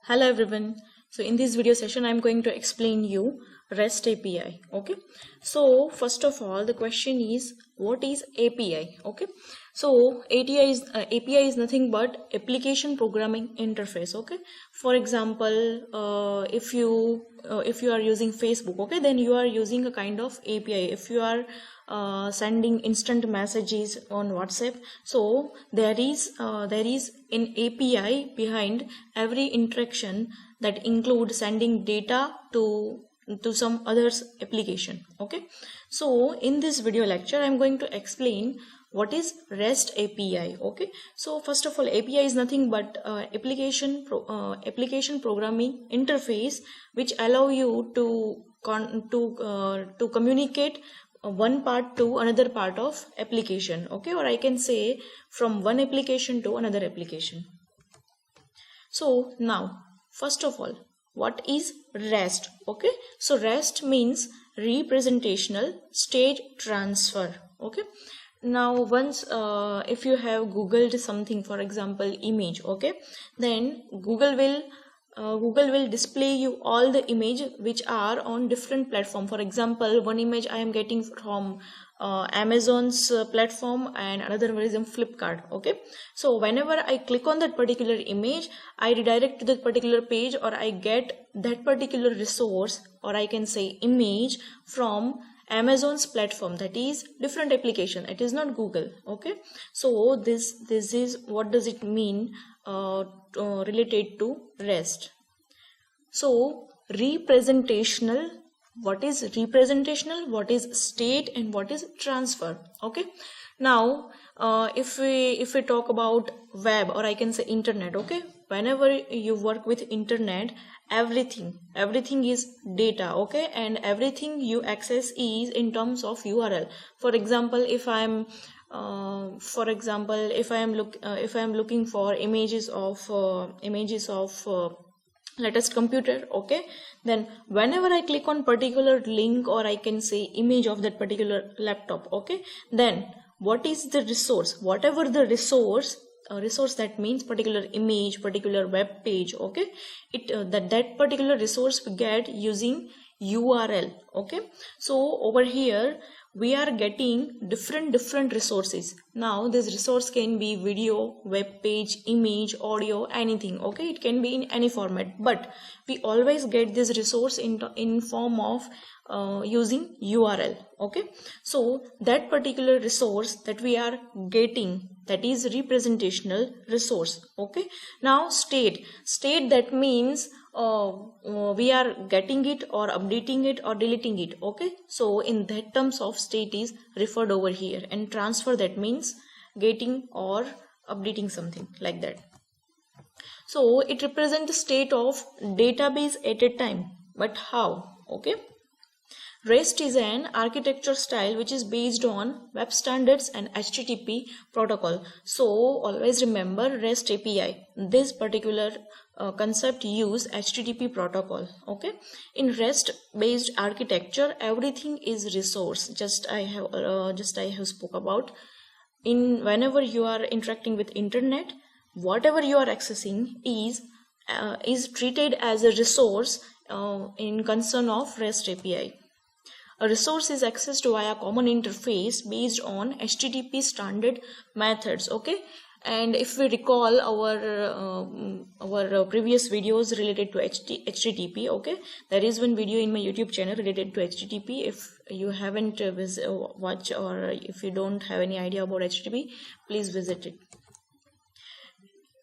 Hello everyone. So in this video session I'm going to explain you REST API. Okay. So first of all the question is what is API? Okay. So API is nothing but application programming interface. Okay. For example, if you are using Facebook, okay, then you are using a kind of API. If you are sending instant messages on WhatsApp, so there is an API behind every interaction that include sending data to some others application. Okay, so in this video lecture I'm going to explain what is REST API. Okay, so first of all, API is nothing but application programming interface which allow you to communicate one part to another part of application. Okay, or I can say from one application to another application. So now first of all, what is REST? Okay, so REST means representational state transfer. Okay, now once if you have googled something, for example image, okay, then Google will display you all the image which are on different platform. For example, one image I am getting from Amazon's platform and another one is in Flipkart. Okay, so whenever I click on that particular image, I redirect to that particular page, or I get that particular resource, or I can say image, from Amazon's platform, that is different application, it is not Google. Okay, so this is what does it mean related to REST. So representational, what is representational, what is state, and what is transfer. Okay, now if we talk about web, or I can say internet, okay, whenever you work with internet, everything is data. Okay, and everything you access is in terms of URL. For example, if I am looking for images of latest computer, okay, then whenever I click on particular link, or I can say image of that particular laptop, okay, then what is the resource, whatever the resource, that means particular image, particular web page, okay, that particular resource we get using URL. Okay, so over here we are getting different resources. Now this resource can be video, web page, image, audio, anything. Okay, it can be in any format, but we always get this resource in form of using URL. Okay, so that particular resource that we are getting, that is representational resource. Okay, now state, that means we are getting it or updating it or deleting it. Okay, so in that terms of state is referred over here, and transfer, that means getting or updating something like that. So it represents the state of database at a time. But how? Okay, REST is an architecture style which is based on web standards and HTTP protocol. So always remember REST API. This particular concept use HTTP protocol. Okay, in REST based architecture, everything is resource. Just I have spoke about. In whenever you are interacting with internet, whatever you are accessing is treated as a resource in concern of REST API. A resource is accessed via common interface based on HTTP standard methods. Okay, and if we recall our previous videos related to HTTP, okay, there is one video in my YouTube channel related to HTTP. If you haven't watched, or if you don't have any idea about HTTP, please visit it.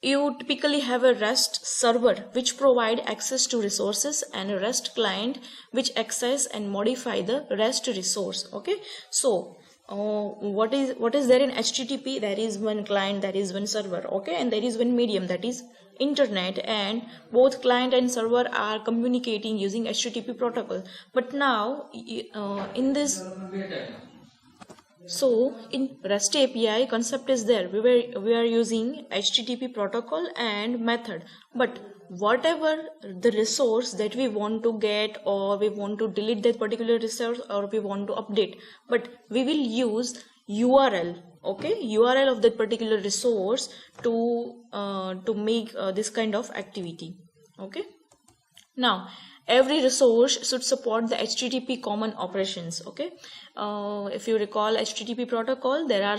You typically have a REST server which provide access to resources, and a REST client which access and modify the REST resource. Okay, so what is there in HTTP? There is one client, there is one server, okay, and there is one medium, that is internet, and both client and server are communicating using HTTP protocol. But now in this, so in REST API concept is there, we are using HTTP protocol and method, but whatever the resource that we want to get, or we want to delete that particular resource, or we want to update, but we will use URL. Okay, URL of that particular resource to make this kind of activity. Okay. Now every resource should support the HTTP common operations. Okay, if you recall HTTP protocol, there are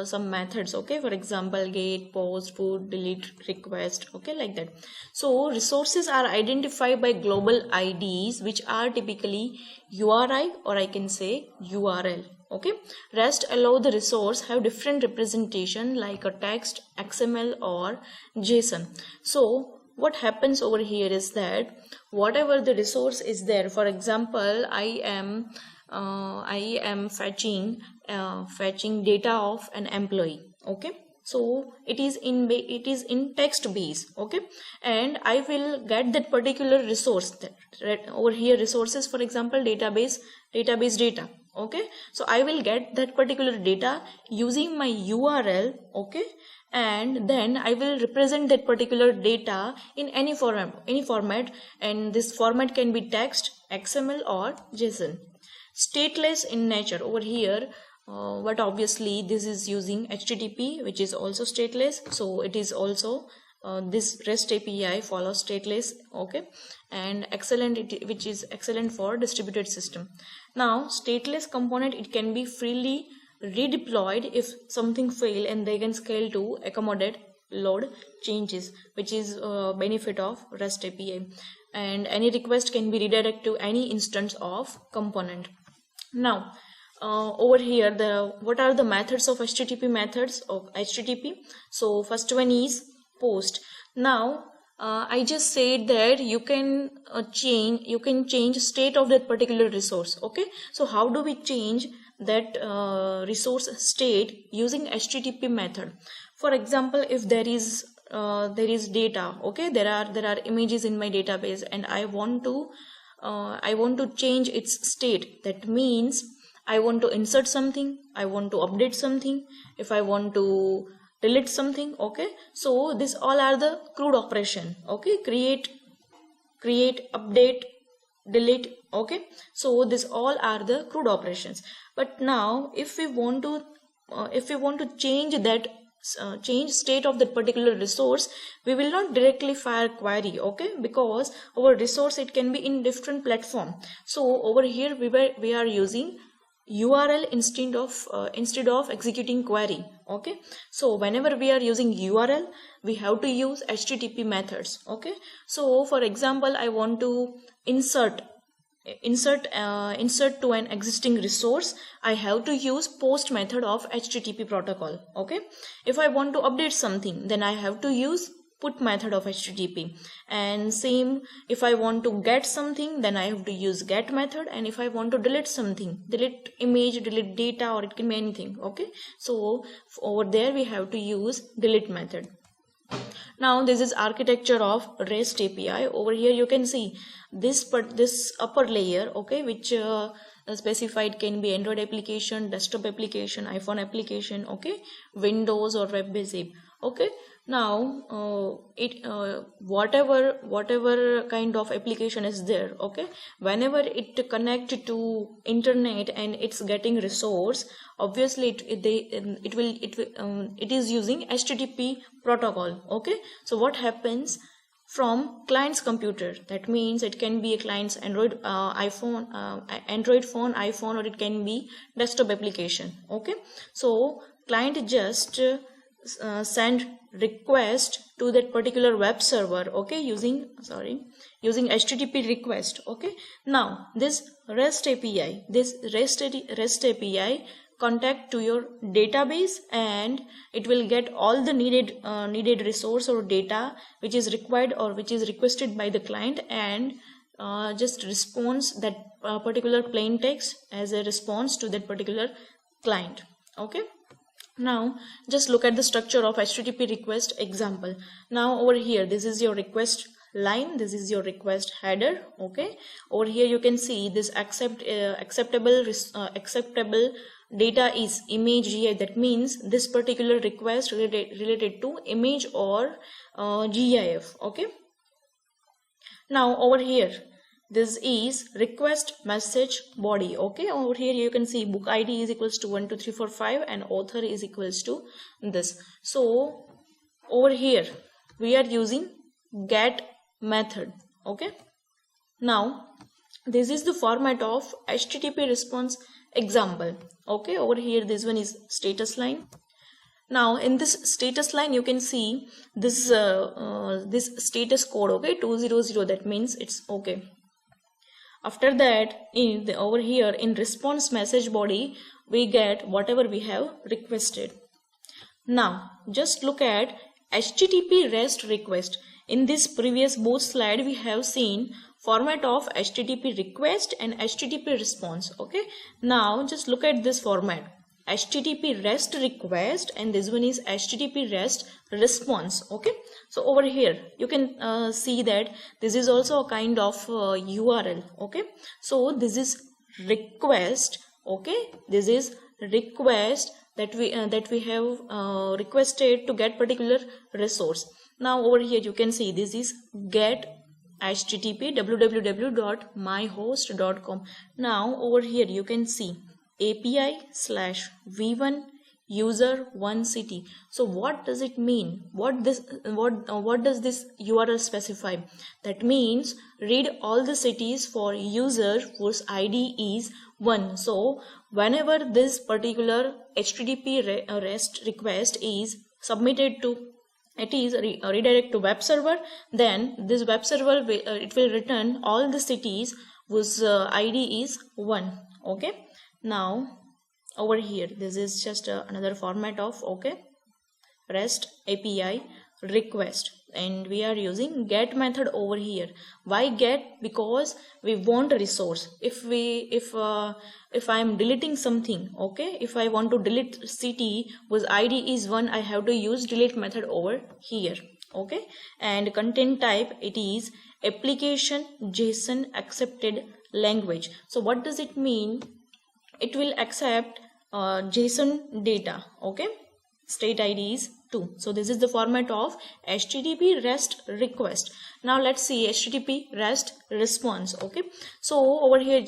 some methods. Okay, for example, get, post, put, delete, request. Okay, like that. So resources are identified by global IDs, which are typically URI, or I can say URL. Okay, rest allow the resource have different representation like a text, XML or JSON. So what happens over here is that whatever the resource is there, for example, I am fetching data of an employee. Okay, so it is in text base. Okay, and I will get that particular resource that over here, resources, for example, database data. Okay, so I will get that particular data using my URL. Okay, and then I will represent that particular data in any format, and this format can be text, XML or JSON. Stateless in nature over here, but obviously this is using HTTP, which is also stateless, so it is also this REST API follows stateless. Okay, and which is excellent for distributed system. Now stateless component, it can be freely redeployed if something fail, and they can scale to accommodate load changes, which is benefit of REST API. And any request can be redirected to any instance of component. Now over here, what are the methods of HTTP methods of HTTP? So first one is post. Now I just said that you can change state of that particular resource. Okay, so how do we change that resource state using HTTP method? For example, if there is data, okay, there are images in my database, and I want to change its state. That means I want to insert something, I want to update something, if I want to delete something. Okay, so this all are the CRUD operation. Okay, create, update, delete. Okay, so this all are the CRUD operations. But now if we want to change that change state of that particular resource, we will not directly fire query. Okay, because our resource, it can be in different platform. So over here we are using URL instead of executing query. Okay, so whenever we are using URL, we have to use HTTP methods. Okay, so for example, I want to insert to an existing resource, I have to use post method of HTTP protocol. Okay, if I want to update something, then I have to use put method of HTTP. And same, if I want to get something, then I have to use get method. And if I want to delete something, delete image, delete data, or it can be anything. Okay, so over there we have to use delete method. Now this is architecture of REST API. Over here you can see this upper layer, okay, which specified can be Android application, desktop application, iPhone application, okay, Windows or web-based app. Okay, now whatever kind of application is there, okay, whenever it connect to internet and it's getting resource, obviously it is using HTTP protocol. Okay, so what happens from client's computer, that means it can be a client's Android phone, or it can be desktop application. Okay, so client just send request to that particular web server, okay, using HTTP request. Okay, now this REST API contact to your database, and it will get all the needed resource or data which is required or which is requested by the client, and just responds that particular plain text as a response to that particular client. Okay, now just look at the structure of HTTP request example. Now over here, this is your request line, this is your request header. Okay, over here you can see this acceptable data is image GIF. That means this particular request related to image or GIF. Okay, now over here, this is request message body. Okay, over here you can see book ID is equals to 12345 and author is equals to this. So over here we are using get method. Okay, now this is the format of HTTP response example. Okay, over here this one is status line. Now in this status line you can see this this status code, okay, 200, that means it's okay. After that, over here in response message body we get whatever we have requested. Now just look at HTTP REST request. In this previous both slide we have seen format of HTTP request and HTTP response. Okay, now just look at this format, HTTP REST request, and this one is HTTP REST response. Okay, so over here you can see that this is also a kind of URL. Okay, so this is request. Okay, this is request that we have requested to get particular resource. Now over here you can see this is get HTTP www.myhost.com. Now over here you can see API/v1 user 1 city. So what does it mean? What does this URL specify? That means read all the cities for user whose ID is 1. So whenever this particular HTTP REST request is submitted to, it is redirect to web server, then this web server it will return all the cities whose ID is 1. Okay, now over here this is just another format of REST API request, and we are using get method over here. Why get? Because we want a resource. If I am deleting something, okay, if I want to delete city whose ID is 1, I have to use delete method over here. Okay, and content type, it is application JSON accepted language. So what does it mean? It will accept JSON data. Okay, state ID is 2. So this is the format of HTTP REST request. Now let's see HTTP REST response. Okay, so over here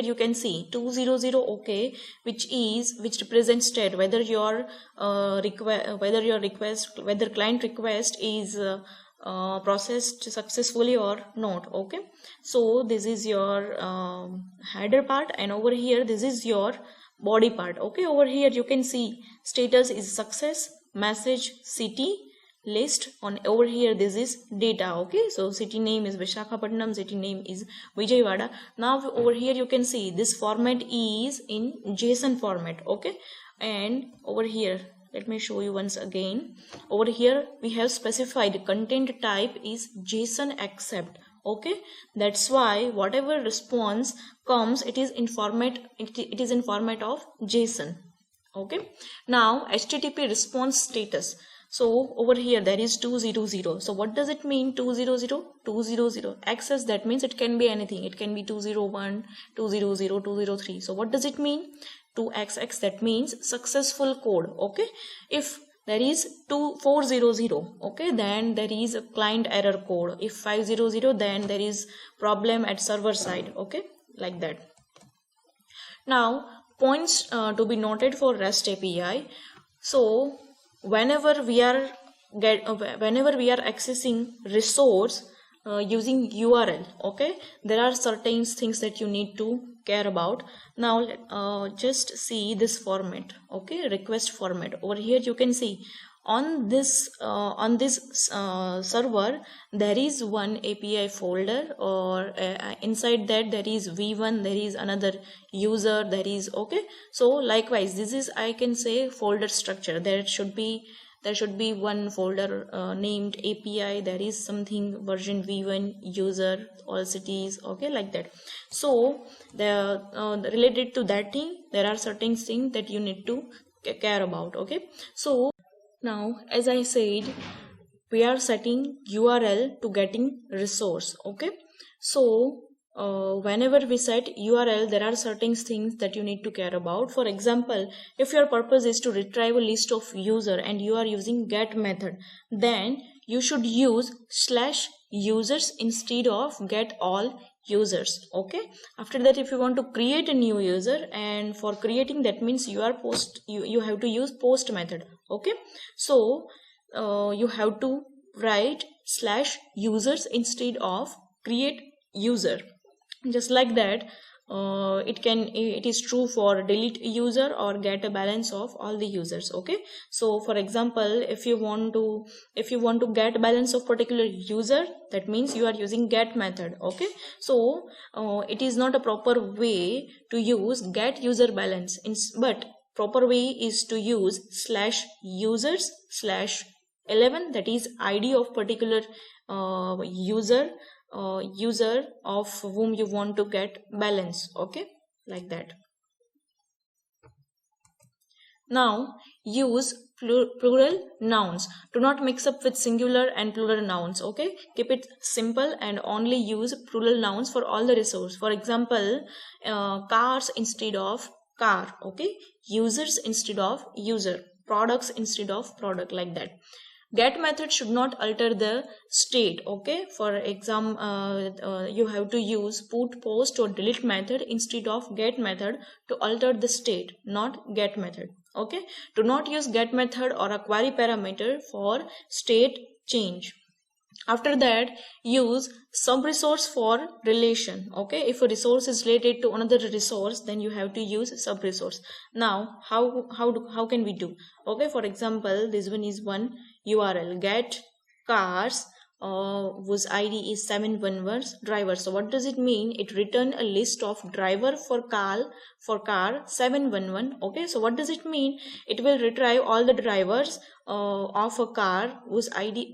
you can see 200, okay, which represents state, whether your client request is processed successfully or not. Okay, so this is your header part, and over here this is your body part. Okay, over here you can see status is success, message, city, list. On over here this is data. Okay, so city name is Visakhapatnam, city name is Vijayawada. Now over here you can see this format is in JSON format. Okay, and over here let me show you once again. Over here we have specified content type is JSON accept. Okay, that's why whatever response comes, it is in format of JSON. Okay, now HTTP response status. So over here there is 200. So what does it mean? 200 access, that means it can be anything. It can be 201, 200, 203. So what does it mean? 2xx, that means successful code. Okay, if there is 400, okay, then there is a client error code. If 500, then there is problem at server side. Okay, like that. Now points to be noted for REST API. So whenever we are accessing resource using URL, okay, there are certain things that you need to care about. Now just see this format. Okay, request format. Over here you can see on this server there is one API folder, or inside that there is v1, there is another user, there is, okay, so likewise this is, I can say, folder structure. There should be one folder named API, there is something version v1, user, all cities, okay, like that. So the related to that thing, there are certain things that you need to care about. Okay, so now as I said, we are setting URL to getting resource. Okay, so whenever we set URL, there are certain things that you need to care about. For example, if your purpose is to retrieve a list of user and you are using get method, then you should use /users instead of get all users. Okay, after that, if you want to create a new user, and for creating, that means you have to use post method. Okay, so you have to write /users instead of create user. Just like that, it is true for delete user or get a balance of all the users. Okay, so for example, if you want to get balance of particular user, that means you are using get method. Okay, so it is not a proper way to use get user balance, but proper way is to use /users/11, that is id of particular user of whom you want to get balance. Okay, like that. Now use plural nouns. Do not mix up with singular and plural nouns. Okay, keep it simple and only use plural nouns for all the resource. For example, cars instead of car. Okay, users instead of user, products instead of product, like that. Get method should not alter the state. Okay, for example, you have to use put, post or delete method instead of get method to alter the state, not get method. Okay, do not use get method or a query parameter for state change. After that, use sub resource for relation. Okay, if a resource is related to another resource, then you have to use sub resource. Now how can we do? Okay, for example, this one is one URL, get cars whose ID is 711 driver. So what does it mean? It return a list of driver for car 711. Okay, so what does it mean? It will retrieve all the drivers of a car whose ID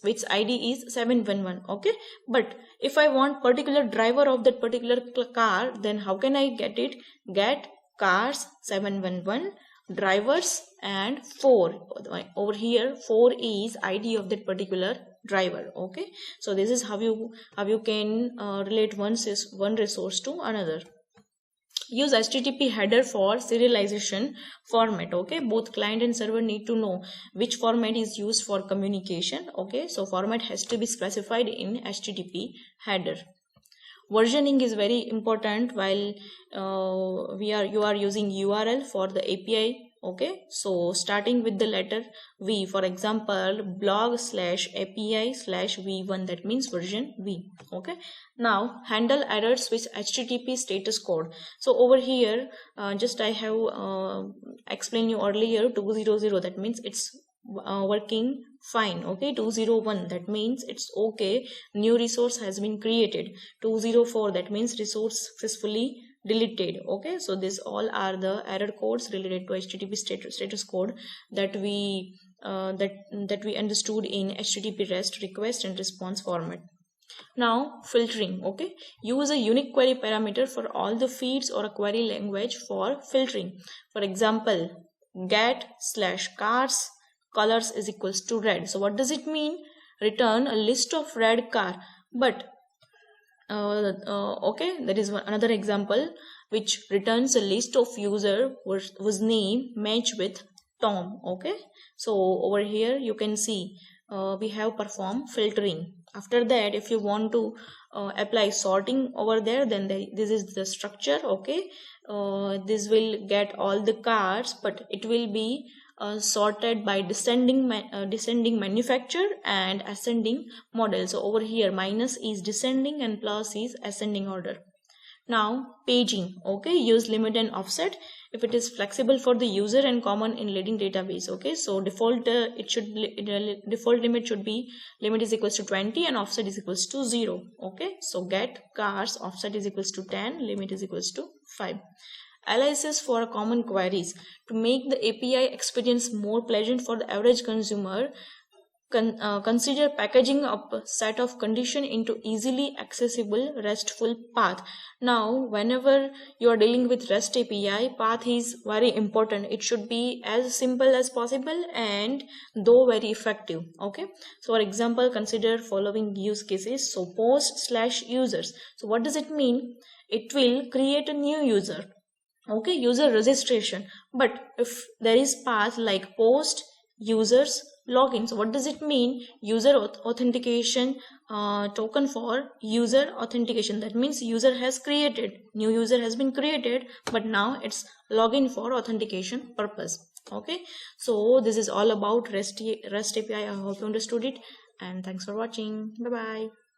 which ID is 711. Okay, but if I want particular driver of that particular car, then how can I get it? Get cars 711 drivers and 4. Over here 4 is ID of that particular driver. Okay, so this is how you can relate one resource to another. Use HTTP header for serialization format. Okay, both client and server need to know which format is used for communication. Okay, so format has to be specified in HTTP header. Versioning is very important while you are using URL for the API. Okay, so starting with the letter V, for example, blog/API/v1, that means version V. Okay, now handle errors with HTTP status code. So over here, just I have explained you earlier 200, that means it's working fine. Okay, 201, that means it's okay, new resource has been created. 204, that means resource successfully deleted. Okay, so this all are the error codes related to HTTP status code that we understood in HTTP REST request and response format. Now filtering. Okay, use a unique query parameter for all the feeds or a query language for filtering. For example, get/cars colors is equals to red. So what does it mean? Return a list of red car. But okay, there is another example which returns a list of user whose name match with Tom. Okay, so over here you can see we have performed filtering. After that, if you want to apply sorting over there, then this is the structure. Okay, this will get all the cars, but it will be sorted by descending manufacturer and ascending model. So over here minus is descending and plus is ascending order. Now paging. Okay, use limit and offset if it is flexible for the user and common in leading database. Okay, so default limit should be limit is equals to 20 and offset is equals to 0. Okay, so get cars offset is equals to 10, limit is equals to 5. Aliases for common queries. To make the API experience more pleasant for the average consumer, consider packaging up a set of condition into easily accessible RESTful path. Now, whenever you are dealing with REST API, path is very important. It should be as simple as possible and though very effective. Okay. So, for example, consider following use cases. So, post/users. So, what does it mean? It will create a new user. Okay, user registration. But if there is path like post users login, so what does it mean? User authentication token for user authentication. That means user has created, new user has been created, but now it's login for authentication purpose. Okay, so this is all about REST API. I hope you understood it. and thanks for watching. Bye bye.